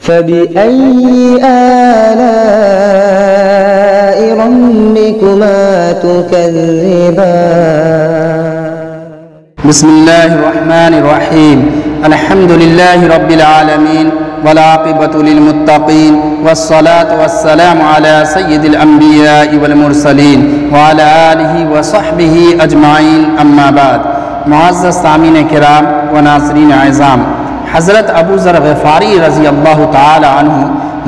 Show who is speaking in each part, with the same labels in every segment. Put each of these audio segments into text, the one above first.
Speaker 1: فبأي آلاء ربكما تكذبان
Speaker 2: بسم الله الرحمن الرحيم الحمد لله رب العالمين والعاقبة للمتقين والصلاة والسلام على سيد الأنبياء والمرسلين وعلى آله وصحبه أجمعين أما بعد. معزز سامعین کرام و ناظرین اعظام، حضرت ابو ذر غفاری رضی اللہ تعالی عنہ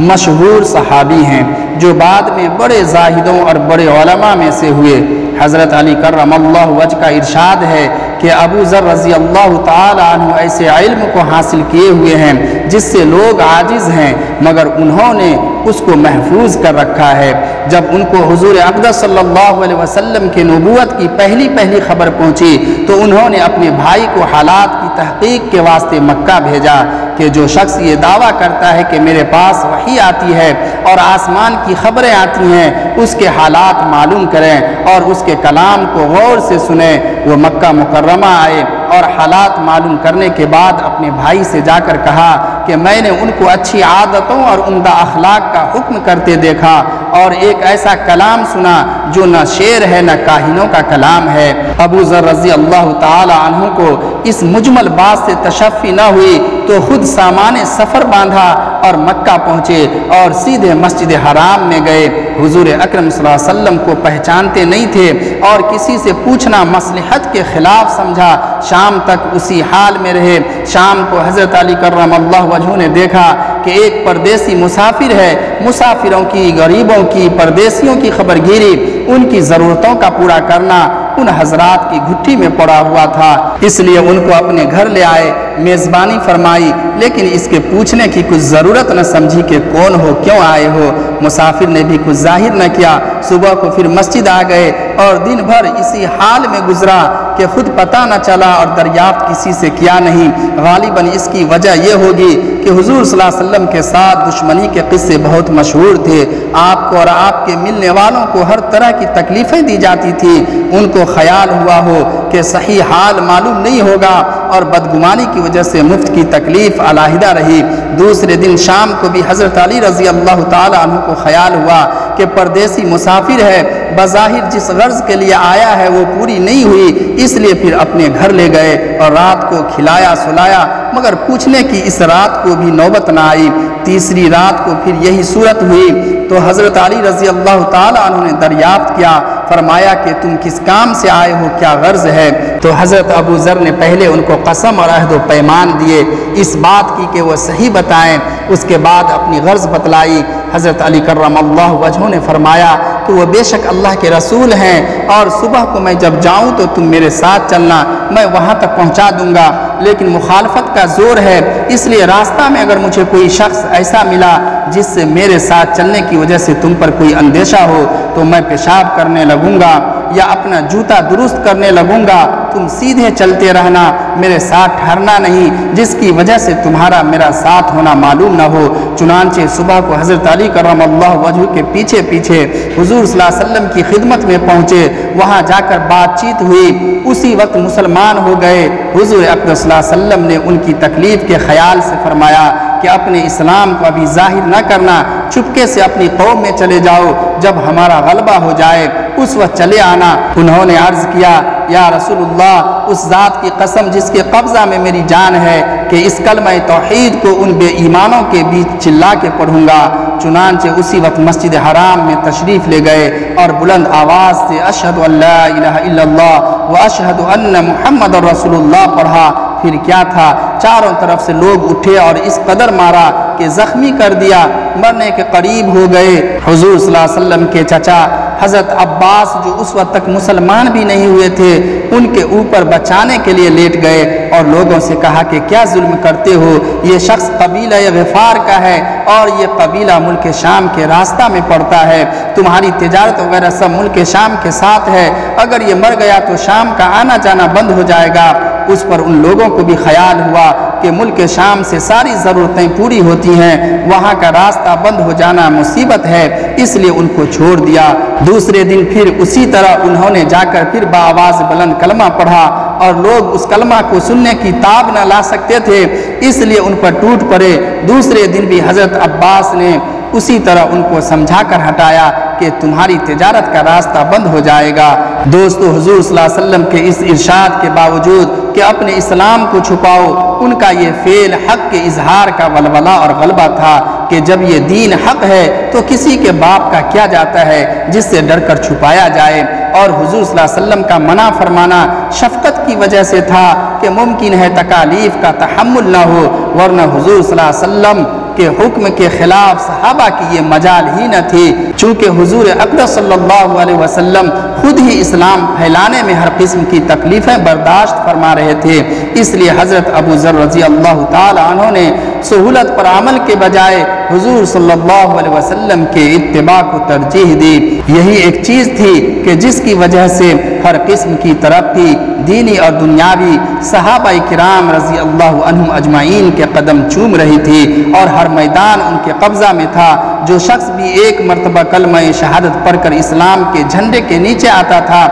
Speaker 2: مشہور صحابی ہیں جو بعد میں بڑے زاہدوں اور بڑے علماء میں سے ہوئے. حضرت علی کرم اللہ وجہ کا ارشاد ہے کہ ابو ذر رضی اللہ تعالی عنہ ایسے علم کو حاصل کیے ہوئے ہیں جس سے لوگ عاجز ہیں، مگر انہوں نے اس کو محفوظ کر رکھا ہے. جب ان کو حضور اقدس صلی اللہ علیہ وسلم کی نبوت کی پہلی خبر پہنچی تو انہوں نے اپنے بھائی کو حالات کی تحقیق کے واسطے مکہ بھیجا کہ جو شخص یہ دعویٰ کرتا ہے کہ میرے پاس وحی آتی ہے اور آسمان کی خبریں آتی ہیں، اس کے حالات معلوم کریں اور اس کے کلام کو غور سے سنیں. وہ مکہ مکرمہ آئے اور حالات معلوم کرنے کے بعد اپنے بھائی سے جا کر کہا کہ میں نے ان کو اچھی عادتوں اور عمدہ اخلاق کا حکم کرتے دیکھا اور ایک ایسا کلام سنا جو نہ شعر ہے نہ کاہنوں کا کلام ہے. ابو ذر رضی اللہ تعالی عنہ کو اس مجمل بات سے تشفی نہ ہوئی تو خود سامان سفر باندھا اور مکہ پہنچے اور سیدھے مسجد حرام میں گئے. حضور اکرم صلی اللہ علیہ وسلم کو پہچانتے نہیں تھے اور کسی سے پوچھنا مصلحت کے خلاف سمجھا. شام تک اسی حال میں رہے. شام کو حضرت علی کرم اللہ وجہ نے دیکھا کہ ایک پردیسی مسافر ہے. مسافروں کی، غریبوں کی، پردیسیوں کی خبر گیری، ان کی ضرورتوں کا پورا کرنا ان حضرات کی گھٹی میں پڑا ہوا تھا. اس لیے ان کو اپنے گھر لے آئے، میزبانی فرمائی، لیکن اس کے پوچھنے کی کچھ ضرورت نہ سمجھی کہ کون ہو، کیوں آئے ہو. مسافر نے بھی کچھ ظاہر نہ کیا. صبح کو پھر مسجد آ گئے اور دن بھر اسی حال میں گزرا کہ خود پتہ نہ چلا اور دریافت کسی سے کیا نہیں. غالباً اس کی وجہ یہ ہوگی کہ حضور صلی اللہ علیہ وسلم کے ساتھ دشمنی کے قصے بہت مشہور تھے. آپ کو اور آپ کے ملنے والوں کو ہر طرح کی تکلیفیں دی جاتی تھی. ان کو خیال ہوا ہو کہ صحیح حال معلوم نہیں ہوگا اور بدگمانی کی وجہ سے مفت کی تکلیف علیحدہ رہی. دوسرے دن شام کو بھی حضرت علی رضی اللہ تعالی عنہ کو خیال ہوا کہ پردیسی مسافر ہے، بظاہر جس غرض کے لیے آیا ہے وہ پوری نہیں ہوئی، اس لیے پھر اپنے گھر لے گئے اور رات کو کھلایا سلایا، مگر پوچھنے کی اس رات کو بھی نوبت نہ آئی. تیسری رات کو پھر یہی صورت ہوئی تو حضرت علی رضی اللہ تعالی عنہ نے دریافت کیا. فرمایا کہ تم کس کام سے آئے ہو، کیا غرض ہے؟ تو حضرت ابو ذر نے پہلے ان کو قسم اور عہد و پیمان دیے اس بات کی کہ وہ صحیح بتائیں. اس کے بعد اپنی غرض بتلائی. حضرت علی کرم اللہ وجہ نے فرمایا کہ وہ بے شک اللہ کے رسول ہیں اور صبح کو میں جب جاؤں تو تم میرے ساتھ چلنا، میں وہاں تک پہنچا دوں گا، لیکن مخالفت کا زور ہے، اس لیے راستہ میں اگر مجھے کوئی شخص ایسا ملا جس سے میرے ساتھ چلنے کی وجہ سے تم پر کوئی اندیشہ ہو تو میں پیشاب کرنے لگوں گا یا اپنا جوتا درست کرنے لگوں گا. تم سیدھے چلتے رہنا، میرے ساتھ ٹھہرنا نہیں جس کی وجہ سے تمہارا میرا ساتھ ہونا معلوم نہ ہو. چنانچہ صبح کو حضرت علی کرم اللہ وجہ کے پیچھے پیچھے حضور صلی اللہ علیہ وسلم کی خدمت میں پہنچے. وہاں جا کر بات چیت ہوئی. اسی وقت مسلمان ہو گئے. حضور اقدس صلی اللہ علیہ وسلم نے ان کی تکلیف کے خیال سے فرمایا کہ اپنے اسلام کو ابھی ظاہر نہ کرنا، چپکے سے اپنی قوم میں چلے جاؤ، جب ہمارا غلبہ ہو جائے اس وقت چلے آنا. انہوں نے عرض کیا یا رسول اللہ، اس ذات کی قسم جس کے قبضہ میں میری جان ہے کہ اس کلمہ توحید کو ان بے ایمانوں کے بیچ چلا کے پڑھوں گا. چنانچہ اسی وقت مسجد حرام میں تشریف لے گئے اور بلند آواز سے اشہد ان لا الہ الا اللہ و اشہد ان محمد رسول اللہ پڑھا. پھر کیا تھا، چاروں طرف سے لوگ اٹھے اور اس قدر مارا کہ زخمی کر دیا، مرنے کے قریب ہو گئے. حضور صلی اللہ علیہ وسلم کے چچا حضرت عباس جو اس وقت تک مسلمان بھی نہیں ہوئے تھے، ان کے اوپر بچانے کے لیے لیٹ گئے اور لوگوں سے کہا کہ کیا ظلم کرتے ہو، یہ شخص قبیلہ غفار کا ہے اور یہ قبیلہ ملک شام کے راستہ میں پڑتا ہے، تمہاری تجارت وغیرہ سب ملک شام کے ساتھ ہے، اگر یہ مر گیا تو شام کا آنا جانا بند ہو جائے گا. اس پر ان لوگوں کو بھی خیال ہوا کہ ملک شام سے ساری ضرورتیں پوری ہوتی ہیں، وہاں کا راستہ بند ہو جانا مصیبت ہے، اس لیے ان کو چھوڑ دیا. دوسرے دن پھر اسی طرح انہوں نے جا کر پھر بآواز بلند کلمہ پڑھا اور لوگ اس کلمہ کو سننے کی تاب نہ لا سکتے تھے، اس لیے ان پر ٹوٹ پڑے۔ دوسرے دن بھی حضرت عباس نے اسی طرح ان کو سمجھا کر ہٹایا کہ تمہاری تجارت کا راستہ بند ہو جائے گا۔ دوستو، حضور صلی اللہ علیہ وسلم کے اس ارشاد کے باوجود کہ اپنے اسلام کو چھپاؤ، ان کا یہ فعل حق کے اظہار کا ولولہ اور غلبہ تھا کہ جب یہ دین حق ہے تو کسی کے باپ کا کیا جاتا ہے جس سے ڈر کر چھپایا جائے۔ اور حضور صلی اللہ علیہ وسلم کا منع فرمانا شفقت کی وجہ سے تھا کہ ممکن ہے تکالیف کا تحمل نہ ہو، ورنہ حضور صلی اللہ علیہ وسلم کے حکم کے خلاف صحابہ کی یہ مجال ہی نہ تھی، چونکہ حضور اقدس صلی اللہ علیہ وسلم خود ہی اسلام پھیلانے میں ہر قسم کی تکلیفیں برداشت فرما رہے تھے۔ اس لیے حضرت ابو ذر رضی اللہ تعالی عنہ نے سہولت پر عمل کے بجائے حضور صلی اللہ علیہ وسلم کے اتباع کو ترجیح دی۔ یہی ایک چیز تھی کہ جس کی وجہ سے ہر قسم کی ترقی دینی اور دنیاوی صحابہ کرام رضی اللہ عنہم اجمعین کے قدم چوم رہی تھی، اور ہر میدان ان کے قبضہ میں تھا۔ جو شخص بھی ایک مرتبہ کلمہ شہادت پڑھ کر اسلام کے جھنڈے کے نیچے آتا تھا،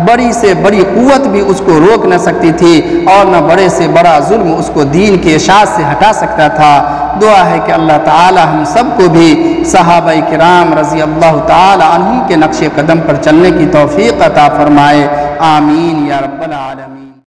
Speaker 2: بڑی سے بڑی قوت بھی اس کو روک نہ سکتی تھی، اور نہ بڑے سے بڑا ظلم اس کو دین کے اشاعت سے ہٹا سکتا تھا۔ دعا ہے کہ اللہ تعالی ہم سب کو بھی صحابہ کرام رضی اللہ تعالی عنہم کے نقش قدم پر چلنے کی توفیق عطا فرمائے۔ آمین یا رب العالمین۔